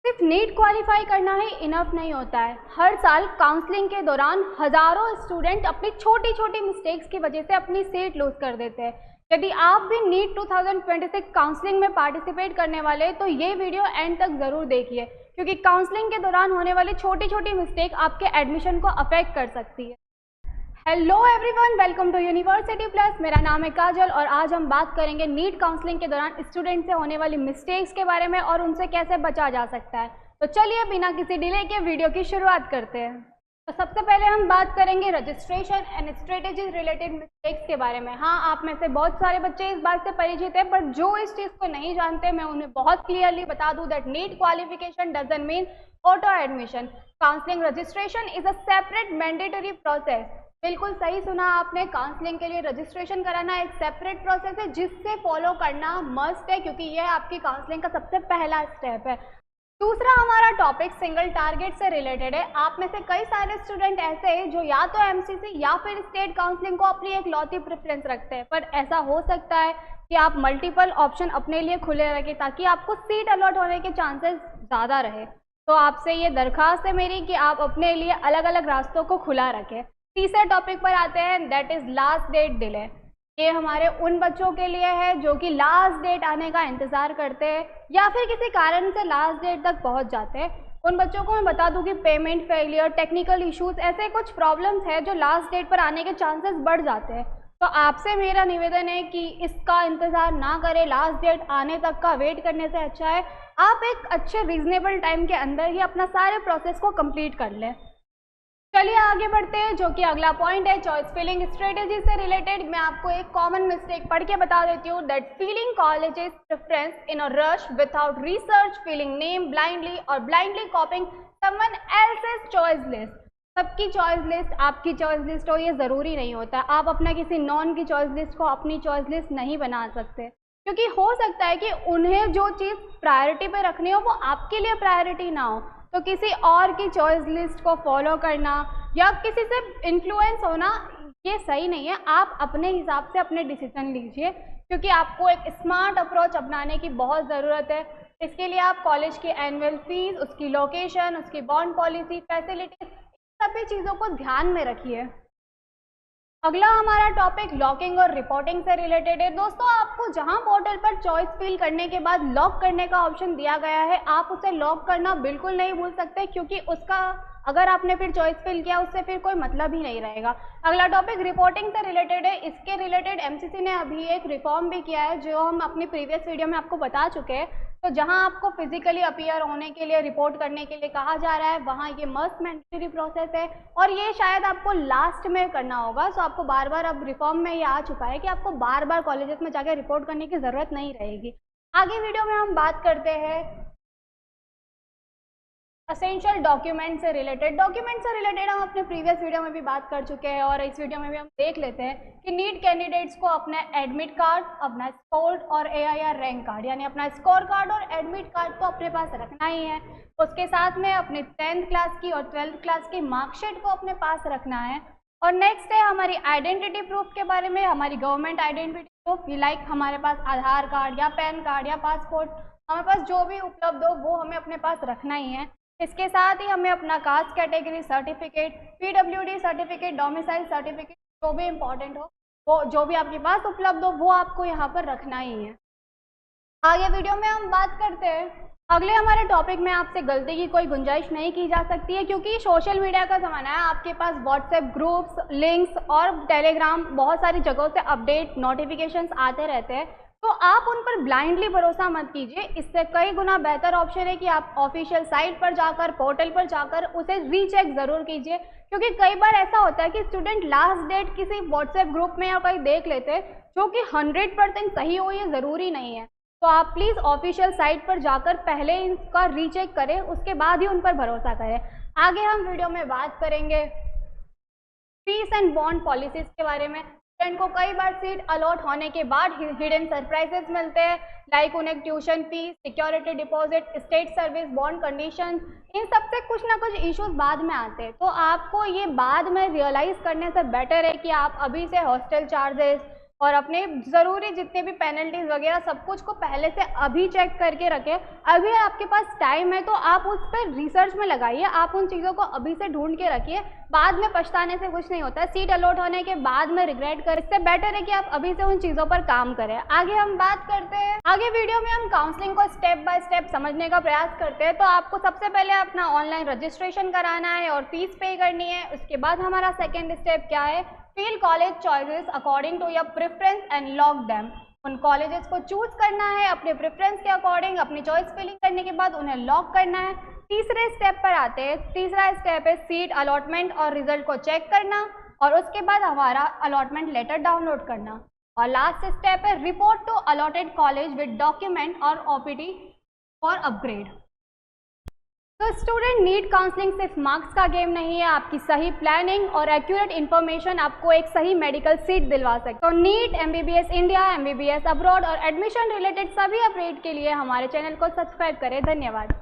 सिर्फ NEET qualify करना ही enough नहीं होता है। हर साल काउंसलिंग के दौरान हजारों स्टूडेंट अपनी छोटी छोटी मिस्टेक्स की वजह से अपनी सीट लूज कर देते हैं। यदि आप भी नीट 2026 काउंसलिंग में पार्टिसिपेट करने वाले हैं तो ये वीडियो एंड तक ज़रूर देखिए, क्योंकि काउंसलिंग के दौरान होने वाली छोटी छोटी मिस्टेक आपके एडमिशन को अफेक्ट कर सकती है। Hello everyone, welcome to university plus. मेरा नाम है काजल और आज हम बात करेंगे नीट काउंसलिंग के दौरान स्टूडेंट से होने वाली मिस्टेक्स के बारे में और उनसे कैसे बचा जा सकता है। तो चलिए बिना किसी डिले के वीडियो की शुरुआत करते हैं। तो सबसे पहले हम बात करेंगे registration and strategy related mistakes के बारे में। हाँ, आप में से बहुत सारे बच्चे इस बात से परिचित हैं, पर जो इस चीज़ को नहीं जानते मैं उन्हें बहुत क्लियरली बता दूं that NEET qualification doesn't mean auto admission. Counselling registration is a separate mandatory process. बिल्कुल सही सुना आपने, काउंसलिंग के लिए रजिस्ट्रेशन कराना एक सेपरेट प्रोसेस है जिससे फॉलो करना मस्ट है, क्योंकि यह आपकी काउंसलिंग का सबसे पहला स्टेप है। दूसरा हमारा टॉपिक सिंगल टारगेट से रिलेटेड है। आप में से कई सारे स्टूडेंट ऐसे हैं जो या तो एमसीसी या फिर स्टेट काउंसलिंग को अपनी एक लौती प्रेफरेंस रखते हैं, पर ऐसा हो सकता है कि आप मल्टीपल ऑप्शन अपने लिए खुले रखें ताकि आपको सीट अलॉट होने के चांसेस ज़्यादा रहे। तो आपसे ये दरख्वास्त है मेरी कि आप अपने लिए अलग अलग रास्तों को खुला रखें। तीसरे टॉपिक पर आते हैं, that is last date delay. ये हमारे उन बच्चों के लिए है जो कि लास्ट डेट आने का इंतज़ार करते हैं या फिर किसी कारण से लास्ट डेट तक पहुंच जाते हैं। उन बच्चों को मैं बता दूं कि पेमेंट फेलियर, टेक्निकल इश्यूज, ऐसे कुछ प्रॉब्लम्स हैं जो लास्ट डेट पर आने के चांसेस बढ़ जाते हैं। तो आपसे मेरा निवेदन है कि इसका इंतज़ार ना करें, लास्ट डेट आने तक का वेट करने से अच्छा है आप एक अच्छे रीजनेबल टाइम के अंदर ही अपना सारे प्रोसेस को कंप्लीट कर लें। चलिए आगे बढ़ते हैं, जो कि अगला पॉइंट है चॉइस फिलिंग स्ट्रेटेजी से रिलेटेड। मैं आपको एक कॉमन मिस्टेक पढ़ के बता देती हूँ, that filling colleges preference in a rush without research, filling name blindly और blindly copying someone else's choice list. सबकी चॉइस लिस्ट आपकी चॉइस लिस्ट हो ये ज़रूरी नहीं होता। आप अपना किसी नॉन की चॉइस लिस्ट को अपनी चॉइस लिस्ट नहीं बना सकते, क्योंकि हो सकता है कि उन्हें जो चीज़ प्रायोरिटी पे रखनी हो वो आपके लिए प्रायोरिटी ना हो। तो किसी और की चॉइस लिस्ट को फॉलो करना या किसी से इन्फ्लुएंस होना ये सही नहीं है। आप अपने हिसाब से अपने डिसीजन लीजिए, क्योंकि आपको एक स्मार्ट अप्रोच अपनाने की बहुत ज़रूरत है। इसके लिए आप कॉलेज की एनुअल फीस, उसकी लोकेशन, उसकी बॉन्ड पॉलिसी, फैसिलिटीज, सभी चीज़ों को ध्यान में रखिए। अगला हमारा टॉपिक लॉकिंग और रिपोर्टिंग से रिलेटेड है। दोस्तों, आपको जहां पोर्टल पर चॉइस फिल करने के बाद लॉक करने का ऑप्शन दिया गया है, आप उसे लॉक करना बिल्कुल नहीं भूल सकते, क्योंकि उसका अगर आपने फिर चॉइस फिल किया उससे फिर कोई मतलब ही नहीं रहेगा। अगला टॉपिक रिपोर्टिंग से रिलेटेड है। इसके रिलेटेड एमसीसी ने अभी एक रिफॉर्म भी किया है जो हम अपनी प्रीवियस वीडियो में आपको बता चुके हैं। तो जहां आपको फिजिकली अपीयर होने के लिए, रिपोर्ट करने के लिए कहा जा रहा है, वहां ये मस्ट मैंडेटरी प्रोसेस है और ये शायद आपको लास्ट में करना होगा। सो आपको बार बार, अब रिफॉर्म में ये आ चुका है कि आपको बार बार कॉलेजेस में जाकर रिपोर्ट करने की ज़रूरत नहीं रहेगी। आगे वीडियो में हम बात करते हैं असेंशियल डॉक्यूमेंट से रिलेटेड। डॉक्यूमेंट से रिलेटेड हम अपने प्रीवियस वीडियो में भी बात कर चुके हैं और इस वीडियो में भी हम देख लेते हैं कि नीट कैंडिडेट्स को अपने एडमिट कार्ड, अपना स्कोर और AIR रैंक कार्ड, यानी अपना स्कोर कार्ड और एडमिट कार्ड को अपने पास रखना ही है। उसके साथ में अपने 10th क्लास की और 12th क्लास की मार्कशीट को अपने पास रखना है। और नेक्स्ट है हमारी आइडेंटिटी प्रूफ के बारे में। हमारी गवर्नमेंट आइडेंटिटी प्रूफ, लाइक हमारे पास आधार कार्ड या पैन कार्ड या पासपोर्ट, हमारे पास जो भी उपलब्ध हो वो हमें अपने पास रखना ही है। इसके साथ ही हमें अपना caste category certificate, PWD certificate, domicile certificate, जो भी इम्पोर्टेंट हो वो, जो भी आपके पास उपलब्ध हो वो आपको यहाँ पर रखना ही है। आगे वीडियो में हम बात करते हैं अगले हमारे टॉपिक में। आपसे गलती की कोई गुंजाइश नहीं की जा सकती है, क्योंकि सोशल मीडिया का ज़माना है। आपके पास व्हाट्सएप ग्रुप्स, लिंक्स और टेलीग्राम, बहुत सारी जगहों से अपडेट नोटिफिकेशंस आते रहते हैं। तो आप उन पर ब्लाइंडली भरोसा मत कीजिए। इससे कई गुना बेहतर ऑप्शन है कि आप ऑफिशियल साइट पर जाकर, पोर्टल पर जाकर उसे रीचेक ज़रूर कीजिए, क्योंकि कई बार ऐसा होता है कि स्टूडेंट लास्ट डेट किसी व्हाट्सएप ग्रुप में या कहीं देख लेते हैं जो कि 100% सही हो, ये ज़रूरी नहीं है। तो आप प्लीज़ ऑफिशियल साइट पर जाकर पहले इनका रीचेक करें, उसके बाद ही उन पर भरोसा करें। आगे हम वीडियो में बात करेंगे फीस एंड बॉन्ड पॉलिसीज़ के बारे में। स्टूडेंट को कई बार सीट अलॉट होने के बाद हिडन सरप्राइजेस मिलते हैं, लाइक उन्हें tuition fees, security deposit, state service bond condition, इन सब से कुछ ना कुछ इश्यूज बाद में आते हैं। तो आपको ये बाद में रियलाइज़ करने से बेटर है कि आप अभी से हॉस्टल चार्जेस, और अपने ज़रूरी जितने भी पेनल्टीज़ वगैरह सब कुछ को पहले से अभी चेक करके रखें। अभी आपके पास टाइम है तो आप उस पर रिसर्च में लगाइए, आप उन चीज़ों को अभी से ढूंढ के रखिए, बाद में पछताने से कुछ नहीं होता है। सीट अलॉट होने के बाद में रिग्रेट कर, इससे बेटर है कि आप अभी से उन चीज़ों पर काम करें। आगे हम बात करते हैं, आगे वीडियो में हम काउंसलिंग को स्टेप बाय स्टेप समझने का प्रयास करते हैं। तो आपको सबसे पहले अपना ऑनलाइन रजिस्ट्रेशन कराना है और फीस पे करनी है। उसके बाद हमारा सेकेंड स्टेप क्या है, fill college choices according to your preference and lock them. उन कॉलेजेस को चूज करना है अपने प्रेफरेंस के अकॉर्डिंग, अपनी चॉइस फिलिंग करने के बाद उन्हें लॉक करना है। तीसरे स्टेप पर आते हैं, तीसरा स्टेप है सीट अलॉटमेंट और रिजल्ट को चेक करना और उसके बाद हमारा अलॉटमेंट लेटर डाउनलोड करना। और लास्ट स्टेप है report to allotted college with document और OPT फॉर अपग्रेड। तो स्टूडेंट, नीट काउंसलिंग सिर्फ मार्क्स का गेम नहीं है, आपकी सही प्लानिंग और एक्यूरेट इन्फॉर्मेशन आपको एक सही मेडिकल सीट दिलवा सकते। तो NEET, MBBS India, MBBS abroad और एडमिशन रिलेटेड सभी अपडेट के लिए हमारे चैनल को सब्सक्राइब करें। धन्यवाद।